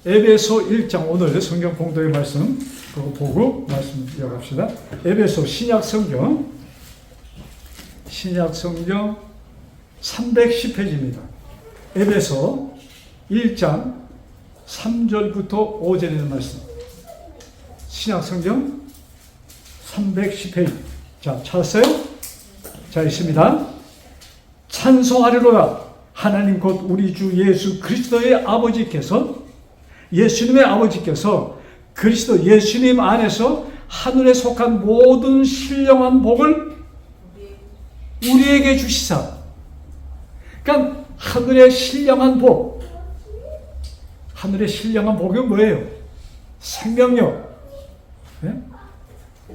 에베소 1장, 오늘 성경 봉독의 말씀 그거 보고 말씀 이어갑시다. 에베소 신약 성경 310페이지입니다. 에베소 1장 3절부터 5절에 있는 말씀. 신약 성경 310페이지. 자, 찾았어요? 자, 있습니다. 찬송하리로다. 하나님 곧 우리 주 예수 그리스도의 아버지께서, 예수님의 아버지께서 그리스도 예수님 안에서 하늘에 속한 모든 신령한 복을 우리에게 주시사. 그러니까 하늘의 신령한 복, 하늘의 신령한 복이 뭐예요? 생명력,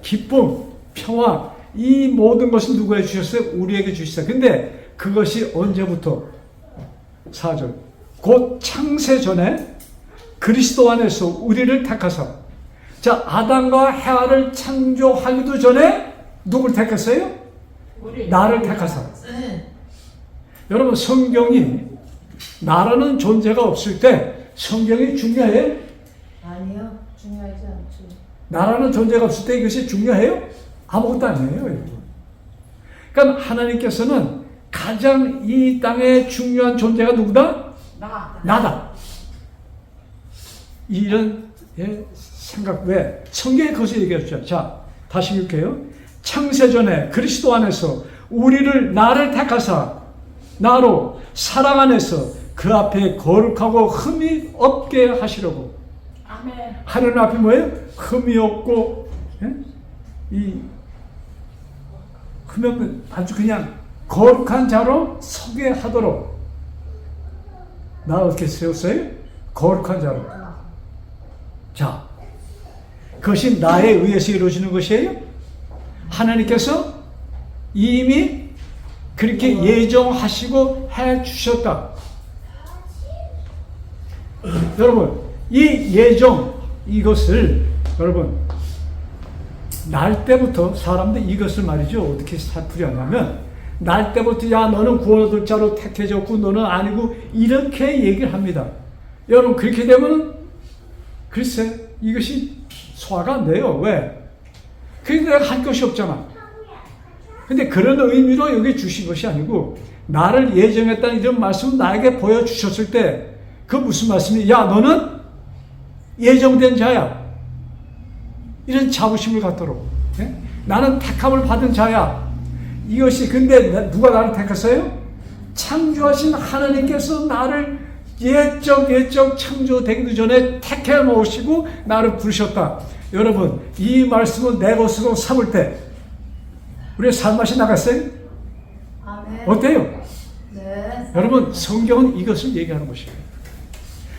기쁨, 평화, 이 모든 것을 누구에게 주셨어요? 우리에게 주시사. 근데 그것이 언제부터? 4절. 곧 창세 전에 그리스도 안에서 우리를 택하사. 자, 아담과 헤아를 창조하기도 전에 누굴 택했어요? 나를 택하사. 여러분, 성경이 나라는 존재가 없을 때 성경이 중요해요? 아니요, 중요하지 않죠. 나라는 존재가 없을 때 이것이 중요해요? 아무것도 아니에요, 여러분. 그러니까 하나님께서는 가장 이 땅에 중요한 존재가 누구다? 나다. 이런 생각, 왜? 성경에 그것을 얘기했죠. 자, 다시 읽게요. 창세전에 그리스도 안에서 나를 택하사, 나로 사랑 안에서 그 앞에 거룩하고 흠이 없게 하시려고. 아멘. 하나님 앞에 뭐예요? 흠이 없고, 이 흠이 없는 아주 그냥 거룩한 자로 서게 하도록. 나 어떻게 세웠어요? 거룩한 자로. 자, 그것이 나에 의해서 이루어지는 것이에요? 하나님께서 이미 그렇게 예정하시고 해 주셨다. 여러분, 이 예정, 이것을 여러분 날 때부터 사람들이 이것을 말이죠, 어떻게 살피려냐면 날 때부터 야, 너는 구원 얻을 자로 택해졌고 너는 아니고, 이렇게 얘기를 합니다. 여러분, 그렇게 되면 글쎄 이것이 소화가 안 돼요. 왜? 그런데 내가 할 것이 없잖아. 근데 그런 의미로 여기 주신 것이 아니고, 나를 예정했다는 이런 말씀을 나에게 보여주셨을 때 그 무슨 말씀이? 야, 너는 예정된 자야. 이런 자부심을 갖도록. 나는 택함을 받은 자야. 이것이, 근데 누가 나를 택했어요? 창조하신 하나님께서 나를 예적 창조되기도 전에 택해 놓으시고 나를 부르셨다. 여러분, 이 말씀을 내 것으로 삼을 때 우리의 삶맛이 나갔어요? 아멘. 어때요? 네. 여러분, 성경은 이것을 얘기하는 것이에요.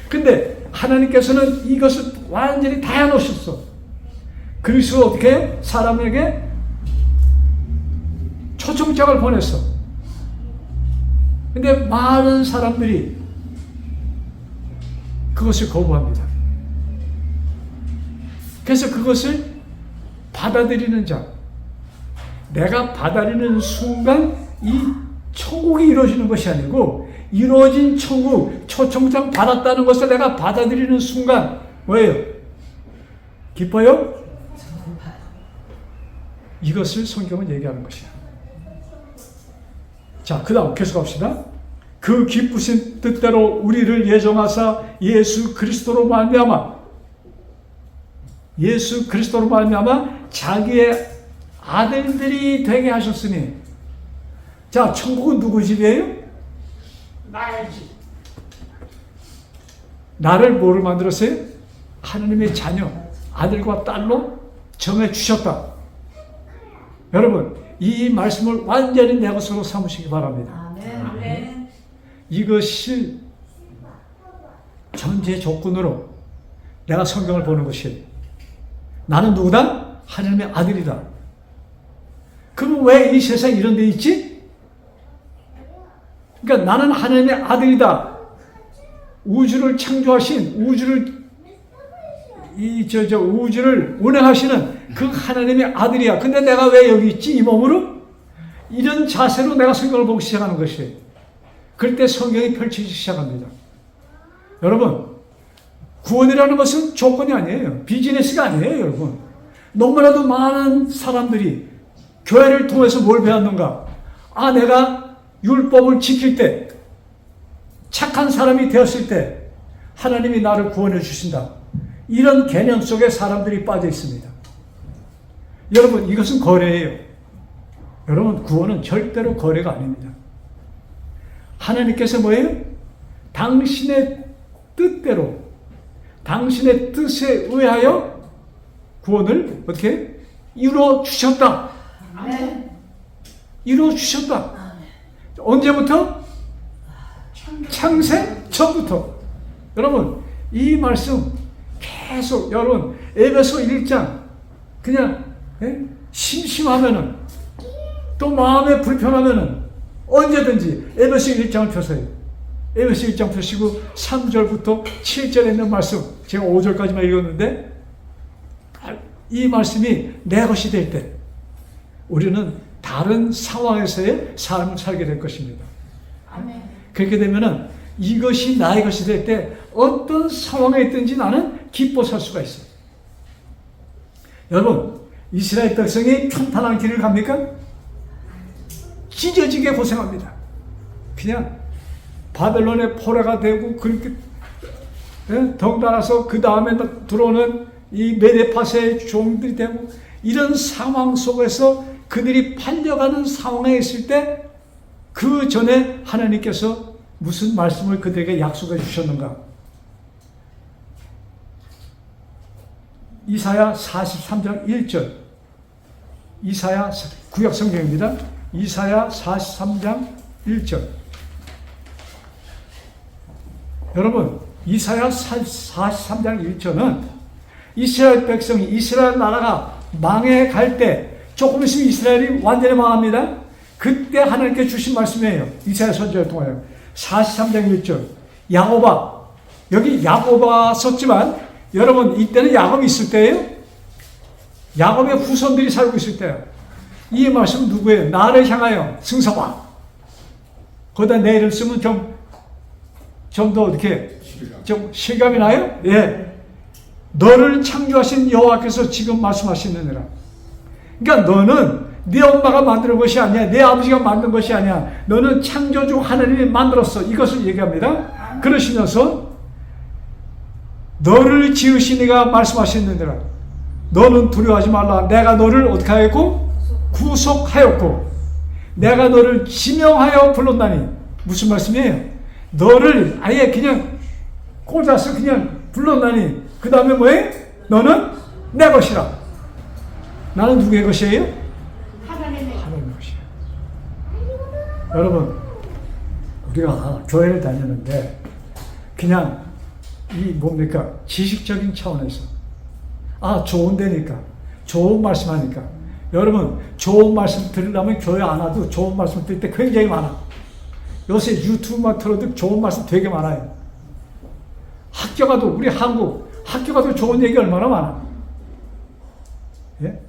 근데 하나님께서는 이것을 완전히 다 해놓으셨어. 그리스도 어떻게 해요? 사람에게 초청장을 보냈어. 근데 많은 사람들이 그것을 거부합니다. 그래서 그것을 받아들이는 자, 내가 받아들이는 순간 이 천국이 이루어지는 것이 아니고, 이루어진 천국, 초청장 받았다는 것을 내가 받아들이는 순간 뭐예요? 기뻐요? 이것을 성경은 얘기하는 것이야. 자, 그 다음 계속 합시다. 그 기쁘신 뜻대로 우리를 예정하사 예수 그리스도로 말미암아 자기의 아들들이 되게 하셨으니. 자, 천국은 누구 집이에요? 나의 집. 나를 뭐를 만들었어요? 하나님의 자녀, 아들과 딸로 정해 주셨다. 여러분, 이 말씀을 완전히 내 것으로 삼으시기 바랍니다. 아멘. 이것이 전제 조건으로 내가 성경을 보는 것이, 나는 누구다? 하나님의 아들이다. 그럼 왜 이 세상에 이런 데 있지? 그러니까 나는 하나님의 아들이다. 우주를 창조하신, 우주를 운행하시는 그 하나님의 아들이야. 근데 내가 왜 여기 있지? 이 몸으로? 이런 자세로 내가 성경을 보기 시작하는 것이에요. 그럴 때 성경이 펼쳐지기 시작합니다. 여러분, 구원이라는 것은 조건이 아니에요. 비즈니스가 아니에요, 여러분. 너무나도 많은 사람들이 교회를 통해서 뭘 배웠는가? 아, 내가 율법을 지킬 때, 착한 사람이 되었을 때 하나님이 나를 구원해 주신다. 이런 개념 속에 사람들이 빠져 있습니다. 여러분, 이것은 거래예요. 여러분, 구원은 절대로 거래가 아닙니다. 하나님께서 뭐예요? 당신의 뜻대로, 당신의 뜻에 의하여 구원을 어떻게 이루어 주셨다. 아멘. 이루어 주셨다. 언제부터? 창세 전부터. 여러분, 이 말씀 계속 여러분 에베소 1장 그냥 심심하면은 또 마음에 불편하면은 언제든지 에베소 1장을 펴세요. 에베소 1장 펴시고 3절부터 7절에 있는 말씀, 제가 5절까지만 읽었는데 이 말씀이 내 것이 될 때 우리는 다른 상황에서의 삶을 살게 될 것입니다. 아멘. 그렇게 되면은 이것이 나의 것이 될 때 어떤 상황에 있든지 나는 기뻐 살 수가 있어요. 여러분, 이스라엘 백성이 평탄한 길을 갑니까? 찢어지게 고생합니다. 그냥 바벨론의 포로가 되고 그렇게 덩달아서 그 다음에 들어오는 이 메데파세의 종들이 되고 이런 상황 속에서 그들이 팔려가는 상황에 있을 때 그 전에 하나님께서 무슨 말씀을 그들에게 약속해 주셨는가? 이사야 43장 1절. 이사야 구약 성경입니다. 이사야 43장 1절. 여러분, 이사야 43장 1절은 이스라엘 백성이, 이스라엘 나라가 망해갈 때 조금 있으면 이스라엘이 완전히 망합니다. 그때 하나님께 주신 말씀이에요. 이사야 선지자를 통하여. 43장 1절. 야곱아. 여기 야곱아 썼지만 여러분, 이때는 야곱이 있을 때예요. 야곱의 후손들이 살고 있을 때예요. 이 말씀은 누구예요? 나를 향하여 승서봐. 거기다 내 이름 쓰면 좀 더 어떻게 좀 실감이 나요? 예. 너를 창조하신 여호와께서 지금 말씀하시느니라. 그러니까 너는 네 엄마가 만든 것이 아니야. 네 아버지가 만든 것이 아니야. 너는 창조주 하나님이 만들었어. 이것을 얘기합니다. 그러시면서 너를 지으신 이가 말씀하시느니라. 너는 두려워하지 말라. 내가 너를 어떻게 하였고? 구속하였고 내가 너를 지명하여 불렀나니. 무슨 말씀이에요? 너를 아예 그냥 꽂아서 그냥 불렀나니 그 다음에 뭐예요? 너는 내 것이라. 나는 누구의 것이에요? 하나님의 것이에요. 여러분, 우리가 교회를 다니는데 그냥 이 뭡니까? 지식적인 차원에서 좋은 데니까 좋은 말씀 하니까. 여러분, 좋은 말씀 들으려면 교회 안 와도 좋은 말씀 들을 때 굉장히 많아. 요새 유튜브만 틀어도 좋은 말씀 되게 많아요. 학교 가도, 우리 한국 학교 가도 좋은 얘기 얼마나 많아. 예?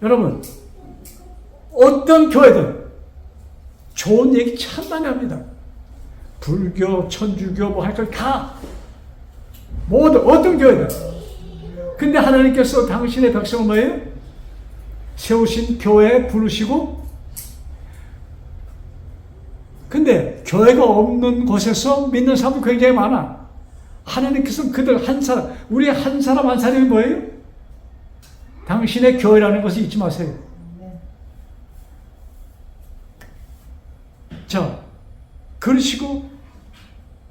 여러분, 어떤 교회든 좋은 얘기 참 많이 합니다. 불교, 천주교 뭐 할 걸 다 모두 어떤 교회든. 근데 하나님께서 당신의 백성을 뭐예요? 세우신 교회에 부르시고, 근데 교회가 없는 곳에서 믿는 사람이 굉장히 많아. 하나님께서는 그들 한 사람, 우리 한 사람 한 사람이 뭐예요? 당신의 교회라는 것을 잊지 마세요. 자, 그러시고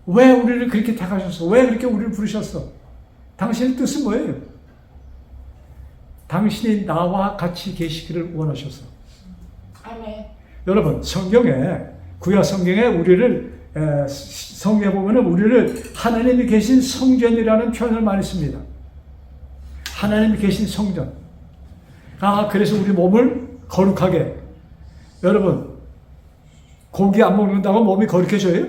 왜 우리를 그렇게 택하셨어? 왜 그렇게 우리를 부르셨어? 당신의 뜻은 뭐예요? 당신이 나와 같이 계시기를 원하셔서. 아멘. 여러분, 성경에, 구약 성경에 우리를, 성경에 보면 우리를 하나님이 계신 성전이라는 표현을 많이 씁니다. 하나님이 계신 성전. 그래서 우리 몸을 거룩하게. 여러분, 고기 안 먹는다고 몸이 거룩해져요?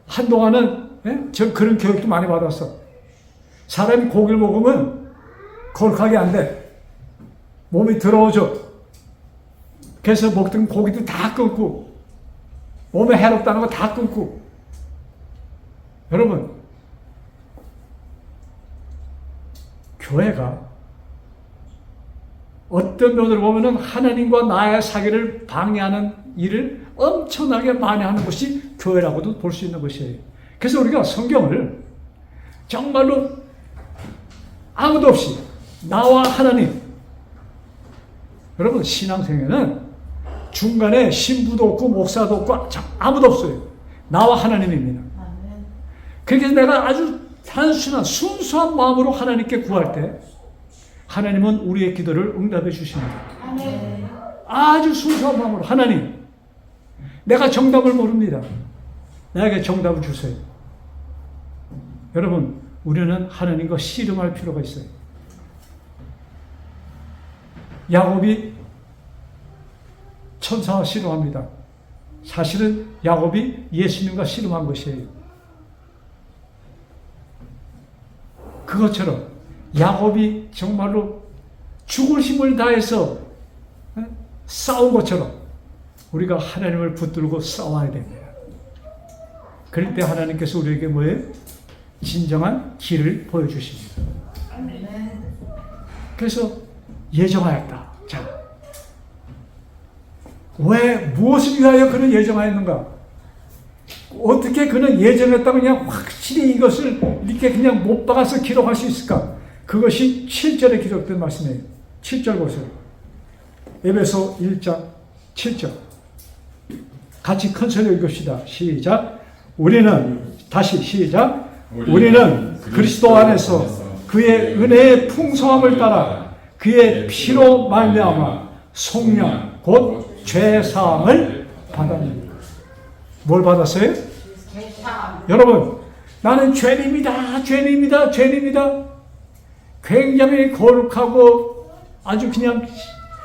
한동안은, 저 그런 교육도 많이 받았어. 사람이 고기를 먹으면 거룩하게 안 돼. 몸이 더러워져. 그래서 먹던 고기도 다 끊고, 몸에 해롭다는 거 다 끊고. 여러분, 교회가 어떤 면으로 보면은 하나님과 나의 사귐을 방해하는 일을 엄청나게 많이 하는 것이 교회라고도 볼 수 있는 것이에요. 그래서 우리가 성경을 정말로 아무도 없이 나와 하나님, 여러분 신앙생활은 중간에 신부도 없고 목사도 없고 아무도 없어요. 나와 하나님입니다. 아멘. 그래서 내가 아주 단순한 순수한 마음으로 하나님께 구할 때 하나님은 우리의 기도를 응답해 주십니다. 아멘. 아주 순수한 마음으로 하나님, 내가 정답을 모릅니다. 나에게 정답을 주세요. 여러분, 우리는 하나님과 씨름할 필요가 있어요. 야곱이 천사와 씨름합니다. 사실은 야곱이 예수님과 씨름한 것이에요. 그것처럼 야곱이 정말로 죽을 힘을 다해서 싸운 것처럼 우리가 하나님을 붙들고 싸워야 됩니다. 그럴 때 하나님께서 우리에게 뭐예요? 진정한 길을 보여주십니다. 아멘. 그래서 예정하였다. 자, 왜 무엇을 위하여 그는 예정하였는가? 어떻게 그는 예정했다고 그냥 확실히 이것을 이렇게 그냥 못 박아서 기록할 수 있을까? 그것이 7절에 기록된 말씀이에요. 7절 보세요. 에베소 1장 7절. 같이 큰 소리로 읽읍시다. 시작. 다시 시작. 우리는 그리스도 안에서 그의 은혜의 풍성함을 따라 그의 피로 말미암아 속량 곧 죄사함을 받았느니라. 뭘 받았어요? 죄사함. 여러분, 나는 죄인입니다. 굉장히 거룩하고 아주 그냥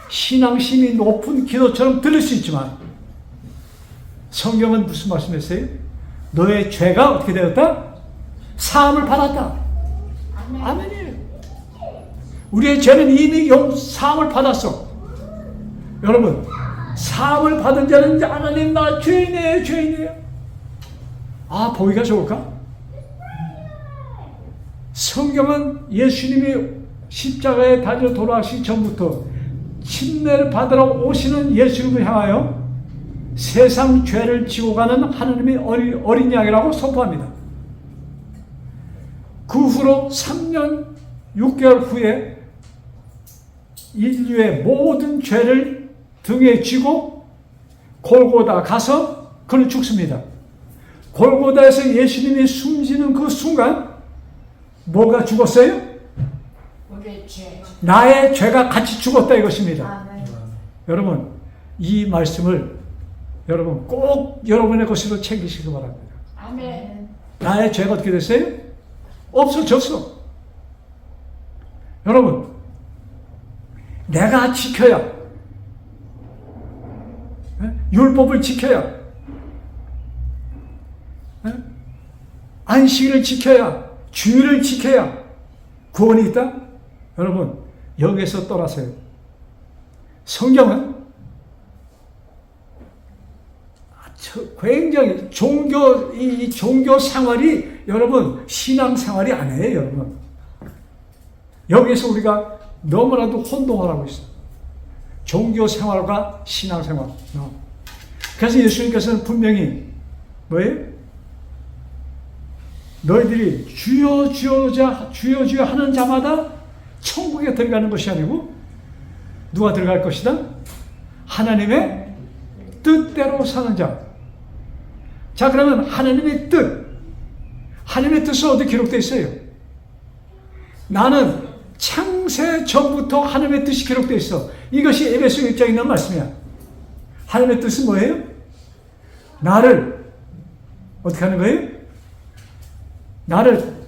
신앙심이 높은 기도처럼 들릴 수 있지만 성경은 무슨 말씀했어요? 너의 죄가 어떻게 되었다? 사함을 받았다. 아멘. 아멘이에요. 우리의 죄는 이미 사함을 받았어. 여러분, 사함을 받은 자는 하나님 나 죄인이에요. 아, 보기가 좋을까? 성경은 예수님이 십자가에 달려 돌아가시기 전부터 침례를 받으러 오시는 예수님을 향하여 세상 죄를 지고 가는 하나님의 어린 양이라고 선포합니다. 그 후로 3년 6개월 후에 인류의 모든 죄를 등에 지고 골고다 가서 그는 죽습니다. 골고다에서 예수님이 숨지는 그 순간 뭐가 죽었어요? 우리의 죄. 나의 죄가 같이 죽었다 이것입니다. 아멘. 여러분, 이 말씀을 여러분 꼭 여러분의 것으로 챙기시기 바랍니다. 아멘. 나의 죄가 어떻게 됐어요? 없어졌어. 여러분, 내가 지켜야, 율법을 지켜야, 안식일을 지켜야, 주일을 지켜야 구원이 있다? 여러분, 여기에서 떠나세요. 성경은 굉장히 이 종교 생활이 여러분 신앙 생활이 아니에요, 여러분. 여기에서 우리가 너무나도 혼동을 하고 있어요. 종교 생활과 신앙 생활. 그래서 예수님께서는 분명히 뭐예요? 너희들이 주여 주여 하는 자마다 천국에 들어가는 것이 아니고 누가 들어갈 것이다? 하나님의 뜻대로 사는 자. 자, 그러면 하나님의 뜻은 어디 기록되어 있어요? 나는 창세 전부터 하나님의 뜻이 기록되어 있어. 이것이 에베소 1장에 있는 말씀이야. 하나님의 뜻은 뭐예요? 나를 어떻게 하는 거예요? 나를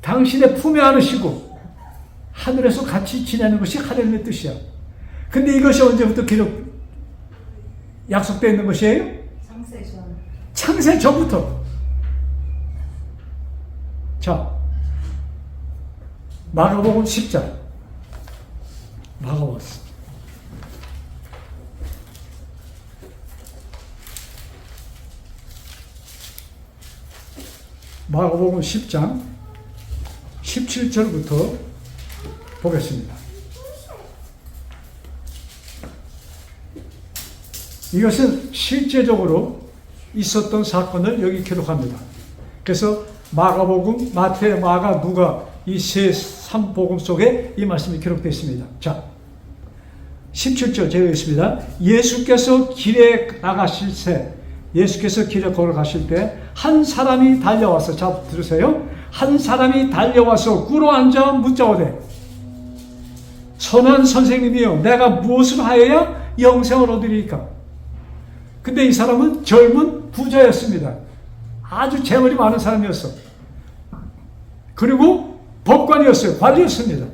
당신의 품에 안으시고 하늘에서 같이 지내는 것이 하나님의 뜻이야. 근데 이것이 언제부터 약속되어 있는 것이에요? 창세 전부터. 자, 마가복음 10장. 마가복음. 마가복음 10장 17절부터 보겠습니다. 이것은 실제적으로 있었던 사건을 여기 기록합니다. 그래서 마가복음, 마태, 마가, 누가 이 세 삼복음 속에 이 말씀이 기록되어 있습니다. 자, 17절 제가 읽겠습니다. 예수께서 길에 나가실 때, 예수께서 길에 걸어가실 때 한 사람이 달려와서, 자 들으세요. 한 사람이 달려와서 꿇어 앉아 묻자오되, 선한 선생님이여, 내가 무엇을 하여야 영생을 얻으리까? 근데 이 사람은 젊은 부자였습니다. 아주 재물이 많은 사람이었어. 그리고 법관이었어요. 관리였습니다.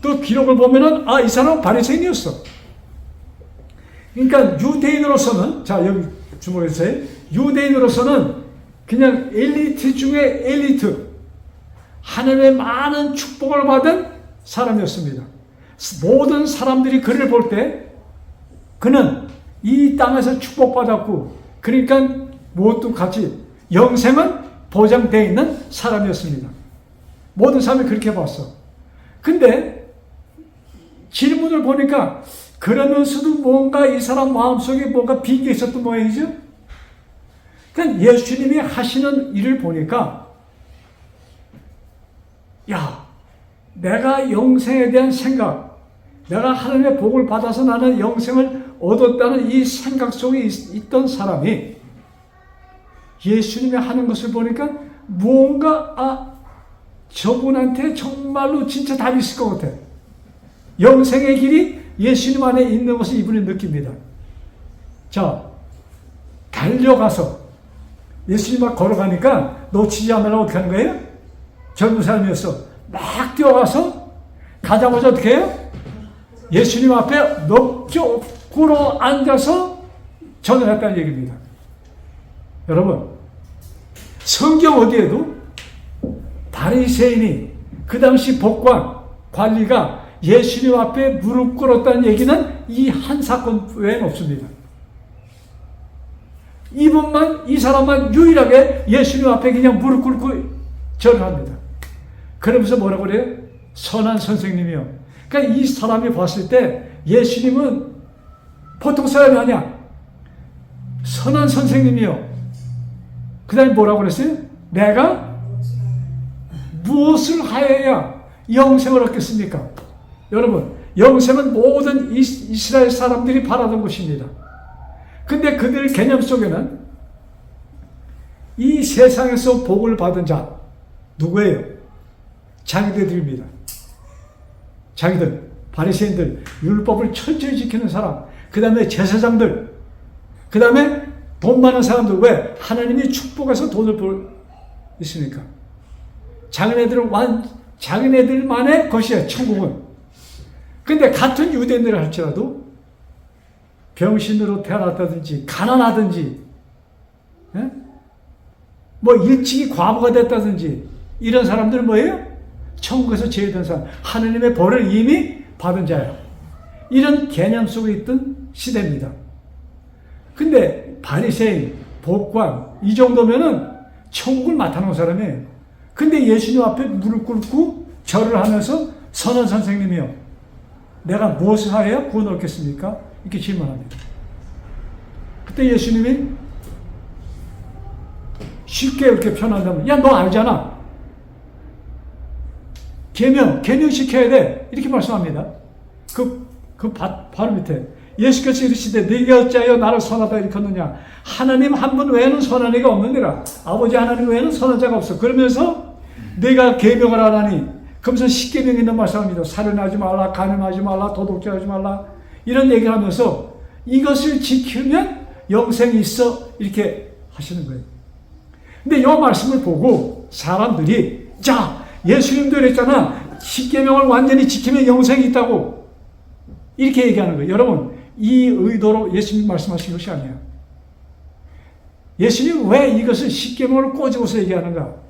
또 기록을 보면은 이 사람은 바리새인이었어. 그러니까 유대인으로서는, 자 여기 주목해주세요. 유대인으로서는 그냥 엘리트 중에 엘리트, 하나님의 많은 축복을 받은 사람이었습니다. 모든 사람들이 그를 볼 때 그는 이 땅에서 축복받았고, 그러니까 무엇도 같이 영생은 보장되어 있는 사람이었습니다. 모든 사람이 그렇게 봤어. 근데 질문을 보니까 그러면서도 뭔가 이 사람 마음속에 뭔가 빈 게 있었던 모양이죠. 그러니까 예수님이 하시는 일을 보니까, 야, 내가 영생에 대한 생각, 내가 하나님의 복을 받아서 나는 영생을 얻었다는 이 생각 속에 있던 사람이 예수님이 하는 것을 보니까 무언가 저분한테 정말로 진짜 답이 있을 것 같아. 영생의 길이 예수님 안에 있는 것을 이분이 느낍니다. 자, 달려가서 예수님 막 걸어가니까 놓치지 않으려고 어떻게 하는 거예요? 젊은 사람이었어. 막 뛰어가서 가자마자 어떻게 해요? 예수님 앞에 넋 앉아서 전화했다는 얘기입니다. 여러분, 성경 어디에도 바리새인이, 그 당시 법관, 관리가 예수님 앞에 무릎 꿇었다는 얘기는 이 한 사건 외에는 없습니다. 이 사람만 유일하게 예수님 앞에 그냥 무릎 꿇고 절을 합니다. 그러면서 뭐라고 그래요? 선한 선생님이요. 그러니까 이 사람이 봤을 때 예수님은 보통 사람이 아니야. 선한 선생님이요. 그 다음에 뭐라고 그랬어요? 내가 무엇을 하여야 영생을 얻겠습니까? 여러분, 영생은 모든 이스라엘 사람들이 바라던 것입니다. 근데 그들 개념 속에는 이 세상에서 복을 받은 자, 누구예요? 자기들입니다. 자기들, 바리새인들, 율법을 철저히 지키는 사람, 그 다음에 제사장들, 그 다음에 돈 많은 사람들. 왜? 하나님이 축복해서 돈을 있으니까. 자기네들만의 것이에요, 천국은. 근데 같은 유대인들 할지라도 병신으로 태어났다든지, 가난하든지, 뭐 일찍이 과부가 됐다든지, 이런 사람들은 뭐예요? 천국에서 제외된 사람, 하나님의 벌을 이미 받은 자예요. 이런 개념 속에 있던 시대입니다. 근데 바리새인, 법관, 이 정도면은 천국을 맡아놓은 사람이에요. 근데 예수님 앞에 무릎 꿇고 절을 하면서 선한 선생님이요, 내가 무엇을 하여야 구원 얻겠습니까? 이렇게 질문합니다. 그때 예수님이 쉽게 이렇게 표현한다면, 야, 너 알잖아. 계명 시켜야 돼. 이렇게 말씀합니다. 바로 밑에. 예수께서 이르시되 네가 어찌하여 나를 선하다 일컫느냐. 하나님 한 분 외에는 선한 이가 없느니라. 아버지 하나님 외에는 선한 자가 없어. 그러면서 네가 계명을 하라니. 그러면서 십계명이 있는 말씀합니다. 살인하지 말라, 간음하지 말라, 도둑질하지 말라, 이런 얘기를 하면서 이것을 지키면 영생이 있어, 이렇게 하시는 거예요. 근데 이 말씀을 보고 사람들이, 자, 예수님도 그랬잖아. 십계명을 완전히 지키면 영생이 있다고, 이렇게 얘기하는 거예요. 여러분, 이 의도로 예수님 말씀하신 것이 아니에요. 예수님 왜 이것을 십계명을 꼬집어서 얘기하는가?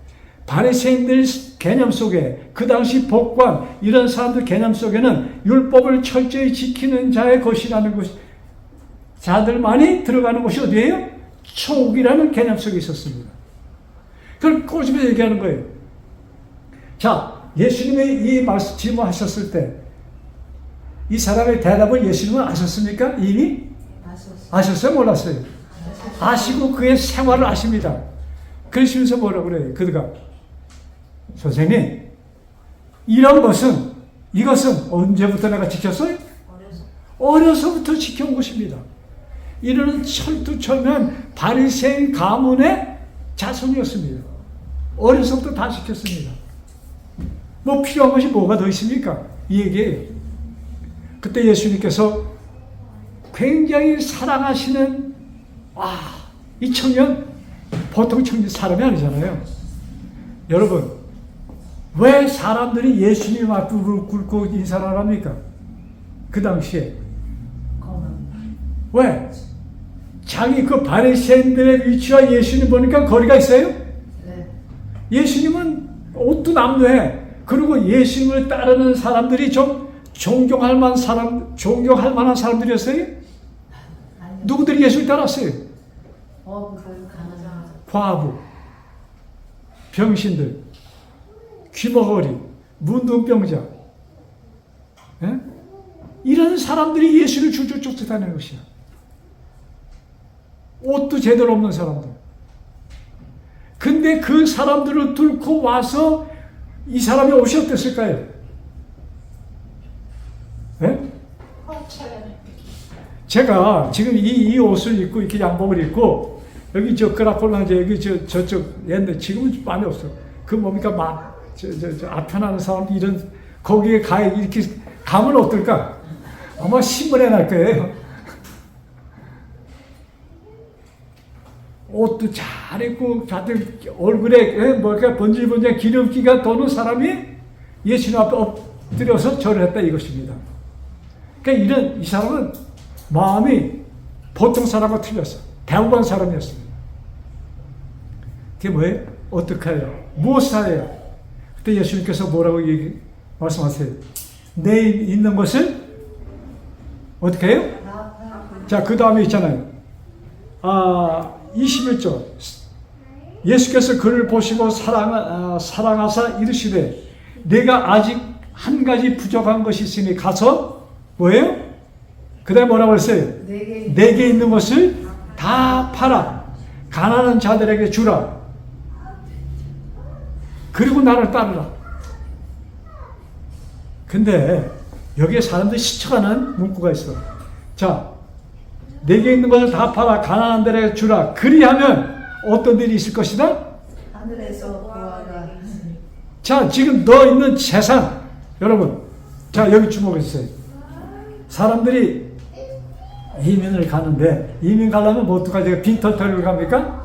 바리새인들 개념 속에, 그 당시 법관, 이런 사람들 개념 속에는 율법을 철저히 지키는 자의 것이라는 것, 자들만이 들어가는 곳이 어디예요? 천국이라는 개념 속에 있었습니다. 그걸 꼬집어 얘기하는 거예요. 자, 예수님이 이 말씀 질문하셨을 때 이 사람의 대답을 예수님은 아셨습니까? 이미? 아셨어요? 몰랐어요? 아시고 그의 생활을 아십니다. 그러시면서 뭐라고 그래요? 그가 선생님, 이것은 언제부터 내가 지켰어요? 어려서부터 지켜온 것입니다. 이는 철두철미한 바리새인 가문의 자손이었습니다. 어려서부터 다 지켰습니다. 뭐 필요한 것이 뭐가 더 있습니까? 이 얘기예요. 그때 예수님께서 굉장히 사랑하시는 이 청년 보통 청년 사람이 아니잖아요. 여러분, 왜 사람들이 예수님 앞에 무릎 꿇고 인사를 합니까? 그 당시에 왜? 자기 그 바리새인들의 위치와 예수님 보니까 거리가 있어요? 네. 예수님은 옷도 남루해. 그리고 예수님을 따르는 사람들이 좀 존경할 만한 사람들이었어요? 누구들이 예수를 따랐어요? 과부, 병신들, 귀머거리, 문둥병자, 예? 이런 사람들이 예수를 줄줄 쫓아다니는 것이야. 옷도 제대로 없는 사람들. 근데 그 사람들을 뚫고 와서 이 사람이 옷이 어땠을까요? 예? 제가 지금 이 옷을 입고 이렇게 양복을 입고 여기 저 그라콜라제 여기 저쪽 옛날 지금은 많이 없어. 그 뭡니까 막 저 아편하는 사람들 이런 거기에 이렇게 가면 어떨까? 아마 신문에 날 거예요. 옷도 잘 입고 다들 얼굴에 뭐랄까 번질번질 기름기가 도는 사람이 예수님 앞에 엎드려서 절을 했다 이것입니다. 그러니까 이 사람은 마음이 보통 사람과 틀렸어. 배우한 사람이었습니다. 그게 뭐예요? 어떻게 해요? 무엇을 해요? 그때 예수님께서 뭐라고 말씀하세요? 내 있는 것을 어떻게 해요? 자, 그 다음에 있잖아요. 21절. 예수께서 그를 보시고 사랑하사 이르시되 내가 아직 한 가지 부족한 것이 있으니 가서 뭐예요? 그 다음에 뭐라고 했어요? 내게 있는 것을 다 팔아 가난한 자들에게 주라. 그리고 나를 따르라. 근데 여기에 사람들이 시쳐가는 문구가 있어. 자, 내게 있는 것을 다 팔아 가난한 자들에게 주라. 그리하면 어떤 일이 있을 것이다? 하늘에서 보아라. 자, 지금 너 있는 재산, 여러분, 자, 여기 주목해주세요. 사람들이 이민을 가는데, 이민 가려면 뭐 어떡하지? 빈털터리를 갑니까?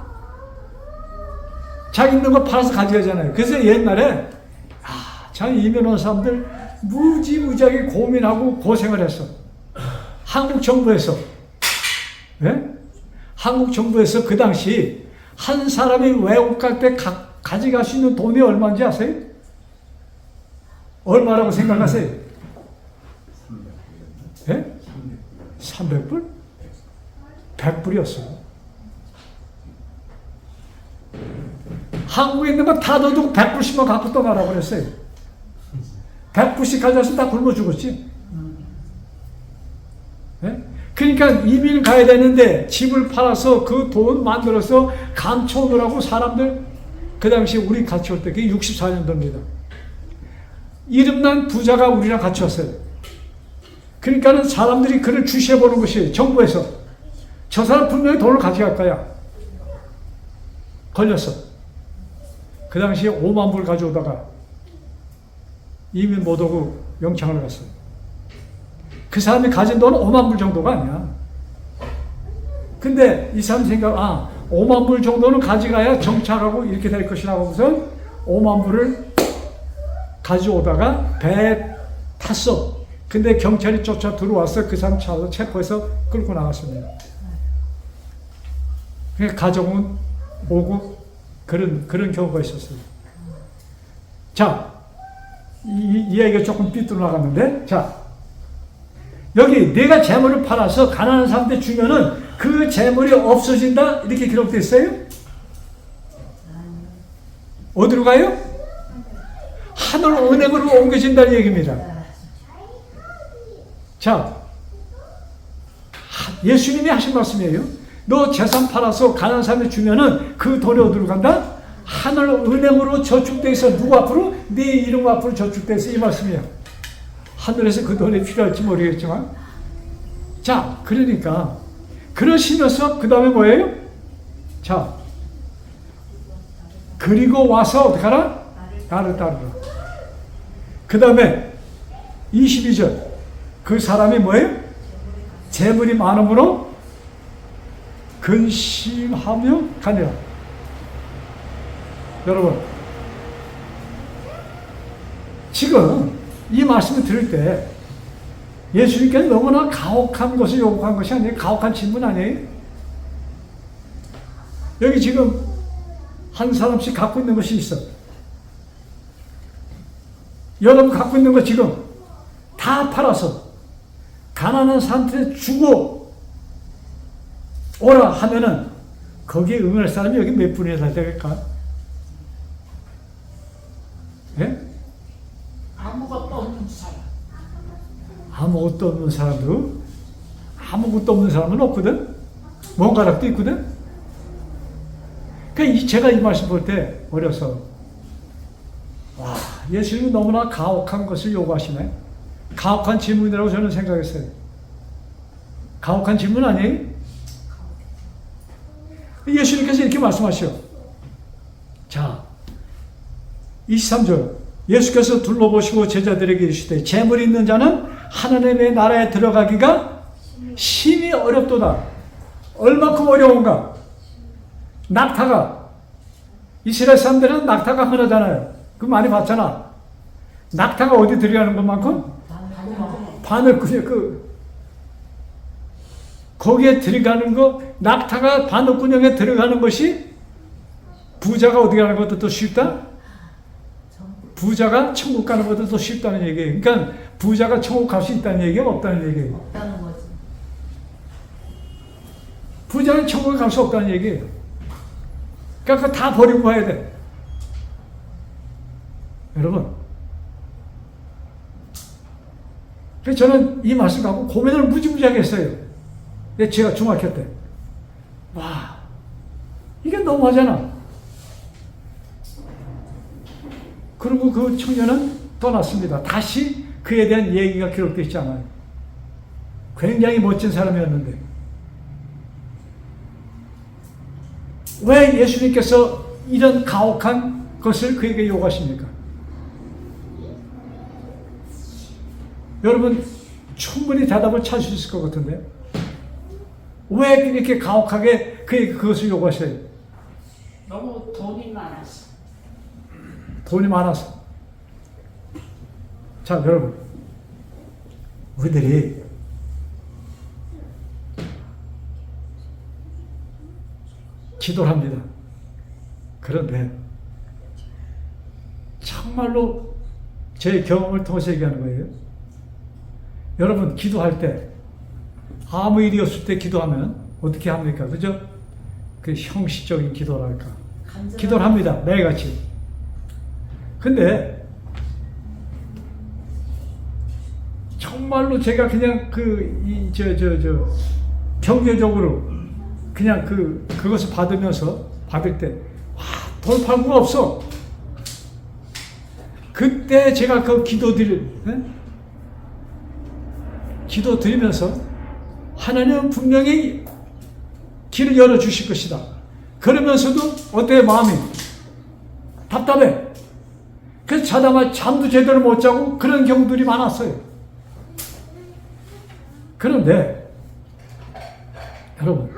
자기 있는 거 팔아서 가져가잖아요. 그래서 옛날에, 참 이민 온 사람들 무지무지하게 고민하고 고생을 했어. 한국 정부에서, 예? 한국 정부에서 그 당시 한 사람이 외국 갈 때 가져갈 수 있는 돈이 얼마인지 아세요? 얼마라고 생각하세요? 예? 300불? 100불이었어요. 한국에 있는 거 다 넣어두고 100불씩만 갖고 떠나라고 그랬어요. 100불씩 가져왔으면 다 굶어 죽었지. 예? 그러니까 이민 가야 되는데 집을 팔아서 그 돈 만들어서 감춰오느라고 사람들, 그 당시 우리 같이 올 때 그게 64년도입니다. 이름난 부자가 우리랑 같이 왔어요. 그러니까는 사람들이 그를 주시해보는 것이 정부에서 저 사람 분명히 돈을 가져갈 거야. 걸렸어. 그 당시에 5만 불 가져오다가 이민 못 오고 영창을 갔어요. 그 사람이 가진 돈은 5만 불 정도가 아니야. 근데 이 사람 생각, 5만 불 정도는 가져가야 정착하고 이렇게 될 것이라고 해서 5만 불을 가져오다가 배에 탔어. 근데 경찰이 쫓아 들어와서 그 사람 차서 체포해서 끌고 나갔습니다. 그러니까 가정은 오고 그런 경우가 있었어요. 자, 이 얘기가 조금 삐뚤어 나갔는데, 자, 여기 내가 재물을 팔아서 가난한 사람한테 주면은 그 재물이 없어진다? 이렇게 기록되어 있어요? 어디로 가요? 하늘 은행으로 옮겨진다는 얘기입니다. 자, 예수님이 하신 말씀이에요. 너 재산 팔아서 가난한 사람에 주면은 그 돈이 어디로 간다? 하늘 은행으로 저축돼 있어. 누구 앞으로? 네 이름 앞으로 저축돼 있어. 이 말씀이야. 하늘에서 그 돈이 필요할지 모르겠지만. 자, 그러니까 그러시면서 그 다음에 뭐예요? 자, 그리고 와서 어떻게 하라? 나를 따르라. 그 다음에 22절 그 사람이 뭐예요? 재물이 많음으로 근심하며 가니라. 여러분, 지금 이 말씀을 들을 때 예수님께서 너무나 가혹한 것을 요구한 것이 아니에요. 가혹한 질문 아니에요. 여기 지금 한 사람씩 갖고 있는 것이 있어. 여러분 갖고 있는 거 지금 다 팔아서 가난한 사람한테 주고 오라 하면은 거기에 응할 사람이 여기 몇 분이나 될까? 예? 아무것도 없는 사람. 아무것도 없는 사람도 아무것도 없는 사람은 없거든. 뭔가락도 있거든. 그러니까 제가 이 말씀 볼 때 어려서 와, 예수님은 너무나 가혹한 것을 요구하시네. 가혹한 질문이라고 저는 생각했어요. 가혹한 질문 아니에요? 예수님께서 이렇게 말씀하시오. 자, 23절 예수께서 둘러보시고 제자들에게 이르시되 재물이 있는 자는 하나님의 나라에 들어가기가 심히 어렵도다. 얼마큼 어려운가? 낙타가, 이스라엘 사람들은 낙타가 흔하잖아요. 그거 많이 봤잖아. 낙타가 어디 들어가는 것만큼? 바늘구녕, 거기에 들어가는 거, 낙타가 바늘구녕에 들어가는 것이 부자가 어디 가는 것도 더 쉽다? 부자가 천국 가는 것도 더 쉽다는 얘기예요. 그러니까 부자가 천국 갈 수 있다는 얘기가 없다는 얘기예요. 없다는 거지. 부자는 천국에 갈 수 없다는 얘기예요. 그러니까 다 버리고 가야 돼. 여러분, 그래서 저는 이 말씀 갖고 고민을 무지무지하게 했어요. 제가 중학교 때. 와, 이게 너무하잖아. 그리고 그 청년은 떠났습니다. 다시 그에 대한 얘기가 기록되어 있지 않아요. 굉장히 멋진 사람이었는데. 왜 예수님께서 이런 가혹한 것을 그에게 요구하십니까? 여러분 충분히 대답을 찾을 수 있을 것 같은데 왜 이렇게 가혹하게 그에게 그것을 요구하셔요? 너무 돈이 많았어. 돈이 많아서. 자, 여러분, 우리들이 기도를 합니다. 그런데 정말로 제 경험을 통해서 얘기하는 거예요. 여러분 기도할 때 아무 일이 없을 때 기도하면 어떻게 합니까? 그죠? 그 형식적인 기도랄까. 기도를 합니다. 매일같이. 근데 정말로 제가 그냥 경제적으로 그냥 그것을 받을 때 와, 돌파구가 없어. 그때 제가 그 기도 드리면서 하나님은 분명히 길을 열어주실 것이다. 그러면서도 어때요? 마음이 답답해. 그래서 자다가 잠도 제대로 못 자고 그런 경우들이 많았어요. 그런데 여러분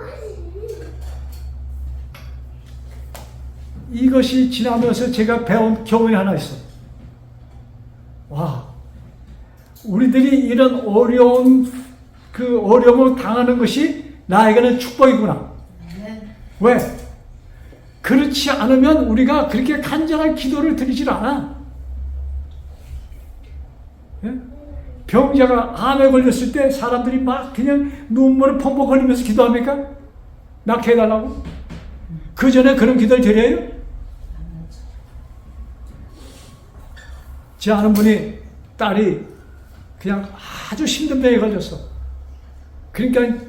이것이 지나면서 제가 배운 교훈이 하나 있어. 와, 우리들이 이런 어려움을 당하는 것이 나에게는 축복이구나. 왜? 그렇지 않으면 우리가 그렇게 간절한 기도를 드리질 않아. 예? 병자가 암에 걸렸을 때 사람들이 막 그냥 눈물을 펑펑 흘리면서 기도합니까? 낫게 해달라고? 그 전에 그런 기도를 드려요? 제 아는 분이 딸이 그냥 아주 힘든 병에 걸렸어. 그러니까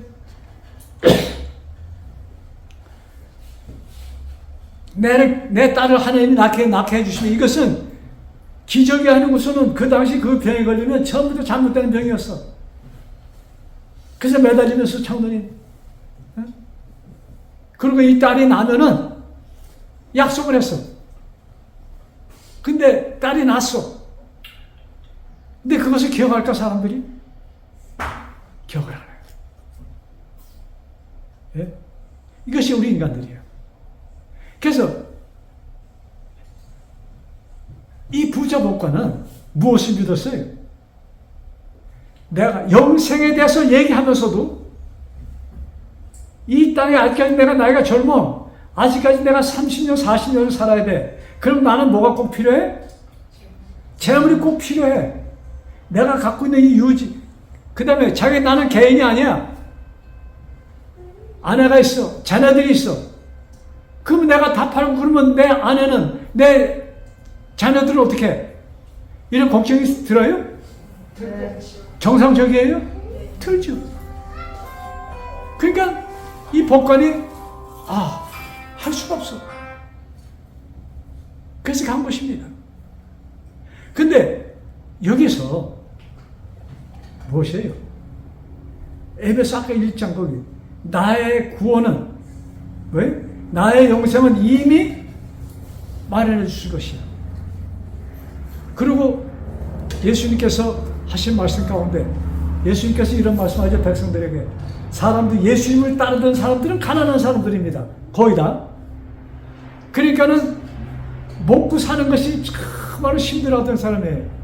내 딸을 하나님이 낳게 해주시면 이것은 기적이 아니고서는 그 당시 그 병에 걸리면 처음부터 잘못된 병이었어. 그래서 매달리면서 청년이 그리고 이 딸이 나면은 약속을 했어. 근데 딸이 났어. 근데 그것을 기억할까 사람들이? 기억을 안 해요. 예? 이것이 우리 인간들이에요. 그래서 이 부자 복관은 무엇을 믿었어요? 내가 영생에 대해서 얘기하면서도 이 땅에 아직까지 내가 나이가 젊어. 아직까지 내가 30년, 40년을 살아야 돼. 그럼 나는 뭐가 꼭 필요해? 재물이 꼭 필요해. 내가 갖고 있는 이 유지. 그 다음에 자기 나는 개인이 아니야. 아내가 있어. 자녀들이 있어. 그럼 내가 다 팔고 그러면 내 아내는, 내 자녀들은 어떻게 해? 이런 걱정이 들어요? 정상적이에요? 들죠. 그러니까 이 법관이 할 수가 없어. 그래서 간 것입니다. 근데 여기서 무엇이에요? 에베소 아까 1장 거기 나의 구원은 왜? 나의 영생은 이미 마련해 주실 것이야. 그리고 예수님께서 하신 말씀 가운데 예수님께서 이런 말씀하죠. 백성들에게 사람들, 예수님을 따르던 사람들은 가난한 사람들입니다. 거의 다. 그러니까는 먹고 사는 것이 정말 힘들어하던 사람이에요.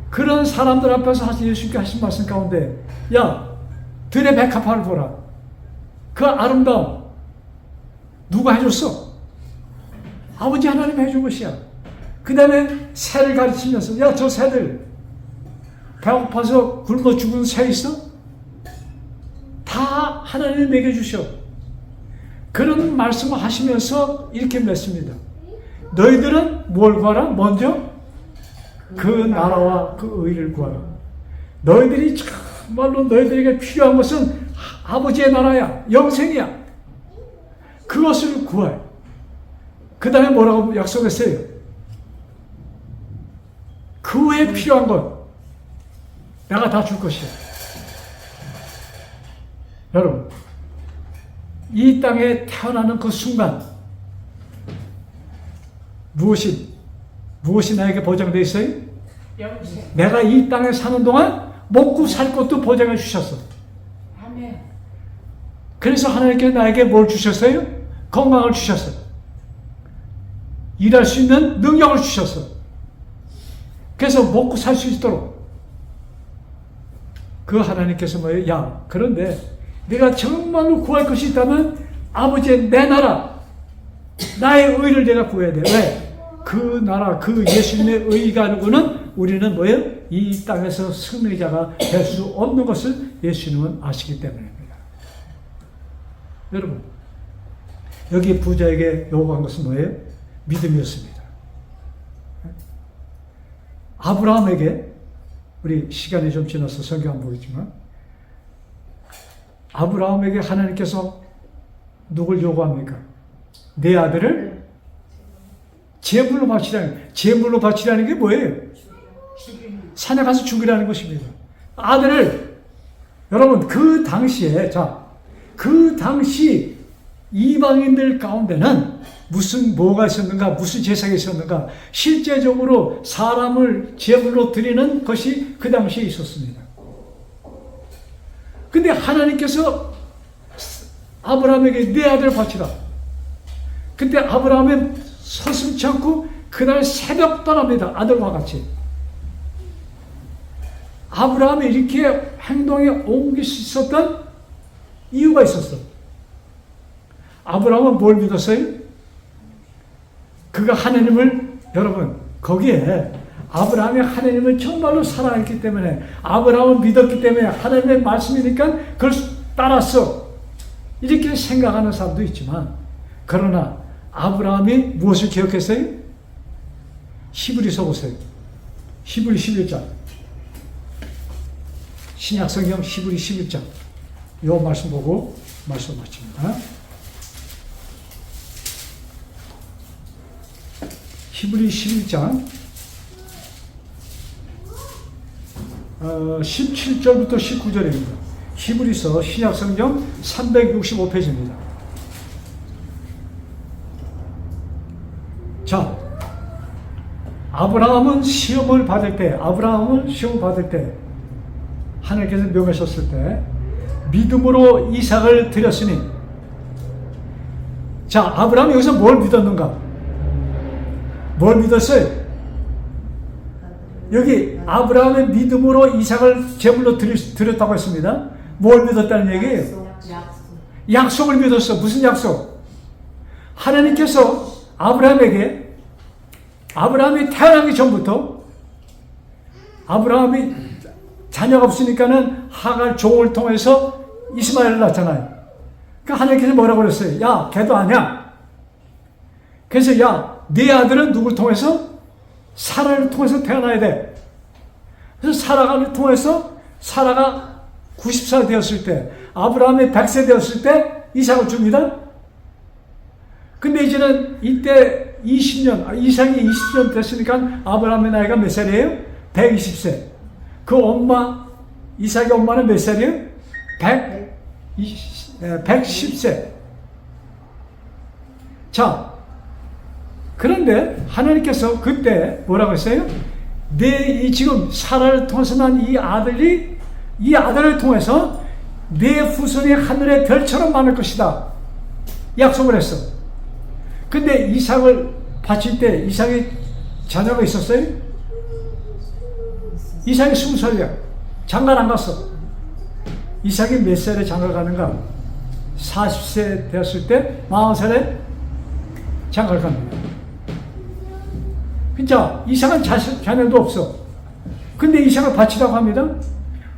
그런 사람들 앞에서 예수님께 하신 말씀 가운데 야, 들의 백합화를 보라. 그 아름다움 누가 해줬어? 아버지 하나님이 해준 것이야. 그 다음에 새를 가르치면서 야, 저 새들 배고파서 굶어 죽은 새 있어? 다 하나님이 먹여주셔. 그런 말씀을 하시면서 이렇게 맺습니다. 너희들은 뭘 구하라? 먼저 그 나라와 그 의를 구하라. 너희들이 정말로 너희들에게 필요한 것은 아버지의 나라야. 영생이야. 그것을 구해. 그 다음에 뭐라고 약속했어요? 그 외에 필요한 것 내가 다 줄 것이야. 여러분, 이 땅에 태어나는 그 순간 무엇이 나에게 보장되어 있어요? 영생. 내가 이 땅에 사는 동안 먹고 살 것도 보장해 주셨어. 아멘. 그래서 하나님께 나에게 뭘 주셨어요? 건강을 주셨어. 일할 수 있는 능력을 주셨어. 그래서 먹고 살 수 있도록. 그 하나님께서 뭐예요? 야, 그런데 내가 정말로 구할 것이 있다면 아버지의 내 나라, 나의 의를 내가 구해야 돼. 왜? 그 나라, 그 예수님의 의가 아니고는 우리는 뭐예요? 이 땅에서 승리자가 될 수 없는 것을 예수님은 아시기 때문입니다. 여러분, 여기 부자에게 요구한 것은 뭐예요? 믿음이었습니다. 아브라함에게, 우리 시간이 좀 지나서 성경 안 보겠지만, 아브라함에게 하나님께서 누굴 요구합니까? 내 아들을 제물로 바치라는 게 뭐예요? 산에 가서 죽이라는 것입니다. 아들을, 여러분, 그 당시에, 그 당시 이방인들 가운데는 뭐가 있었는가, 무슨 제사가 있었는가, 실제적으로 사람을 제물로 드리는 것이 그 당시에 있었습니다. 근데 하나님께서 아브라함에게 내 아들을 바치라. 근데 아브라함은 서슴지 않고 그날 새벽 떠납니다. 아들과 같이. 아브라함이 이렇게 행동에 옮길 수 있었던 이유가 있었어. 아브라함은 뭘 믿었어요? 그가 하나님을, 여러분, 거기에 아브라함이 하나님을 정말로 사랑했기 때문에, 아브라함을 믿었기 때문에 하나님의 말씀이니까 그걸 따랐어. 이렇게 생각하는 사람도 있지만, 그러나 아브라함이 무엇을 기억했어요? 히브리서 보세요. 히브리 11장. 신약성경 히브리 11장. 이 말씀 보고 말씀 마칩니다. 히브리 11장 17절부터 19절입니다. 히브리서 신약성경 365페이지입니다. 자, 아브라함은 시험을 받을 때 하나님께서 명하셨을 때 믿음으로 이삭을 드렸으니, 자, 아브라함이 여기서 뭘 믿었는가? 뭘 믿었어요? 여기 아브라함의 믿음으로 이삭을 제물로 드렸다고 했습니다. 뭘 믿었다는 얘기예요? 약속을 믿었어. 무슨 약속? 하나님께서 아브라함이 태어나기 전부터, 아브라함이 자녀가 없으니까는 하갈 종을 통해서 이스마엘을 낳잖아요. 그러니까 하나님께서 뭐라고 그랬어요? 야, 걔도 아니야. 그래서 야, 네 아들은 누굴 통해서? 사라를 통해서 태어나야 돼. 그래서 사라를 통해서, 사라가 90살 되었을 때, 아브라함이 100세 되었을 때 이삭을 줍니다. 근데 이제는 이때 20년, 이삭이 20년 됐으니까 아브라함의 나이가 몇 살이에요? 120세. 그 엄마, 이삭의 엄마는 몇 살이에요? 110세. 자, 그런데 하나님께서 그때 뭐라고 했어요? 지금 사라를 통해서 난 이 아들을 통해서 내 후손이 하늘의 별처럼 많을 것이다. 약속을 했어. 근데 이삭을 바칠 때 이삭이 자녀가 있었어요? 이삭이 20살이야. 장가를 안 갔어. 이삭이 몇 살에 장가를 가는가? 40세 되었을 때 40살에 장가를 갑니다. 진짜 이삭은 자녀도 없어. 근데 이삭을 바치라고 합니다.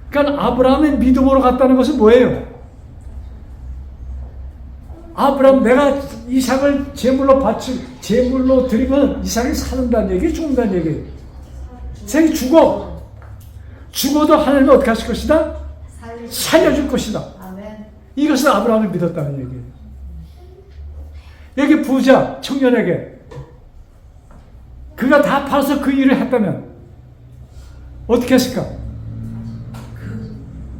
그러니까 아브라함의 믿음으로 갔다는 것은 뭐예요? 아브라함, 내가 이삭을 제물로 드리면 이삭이 사는다는 얘기, 죽는다는 얘기. 이삭이 죽어도 하나님이 어떻게 하실 것이다? 살려줄 것이다. 아멘. 이것을 아브라함이 믿었다는 얘기예요. 여기 부자 청년에게 그가 다 팔아서 그 일을 했다면 어떻게 했을까?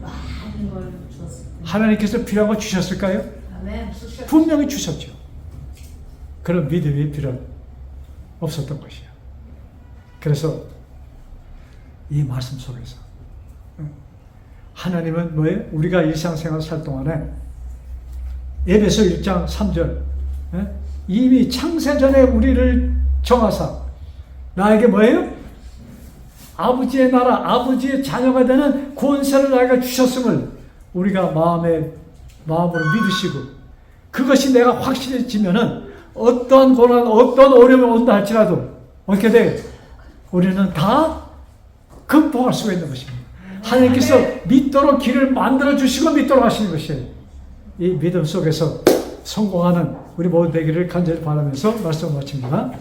많은 걸 주었을 때. 하나님께서 필요한 거 주셨을까요? 아멘. 분명히 주셨죠. 그런 믿음이 필요 없었던 것이야. 그래서 이 말씀 속에서 하나님은 뭐예요? 우리가 일상생활 살 동안에 에베소 1장 3절 이미 창세전에 우리를 정하사 나에게 뭐예요? 아버지의 나라, 아버지의 자녀가 되는 권세를 나에게 주셨음을 우리가 마음으로 믿으시고, 그것이 내가 확실해지면은 어떠한 고난, 어떤 어려움이 온다 할지라도 어떻게 돼요? 우리는 다 극복할 수가 있는 것입니다. 하나님께서 믿도록 길을 만들어 주시고 믿도록 하시는 것이에요. 이 믿음 속에서 성공하는 우리 모두 되기를 간절히 바라면서 말씀을 마칩니다.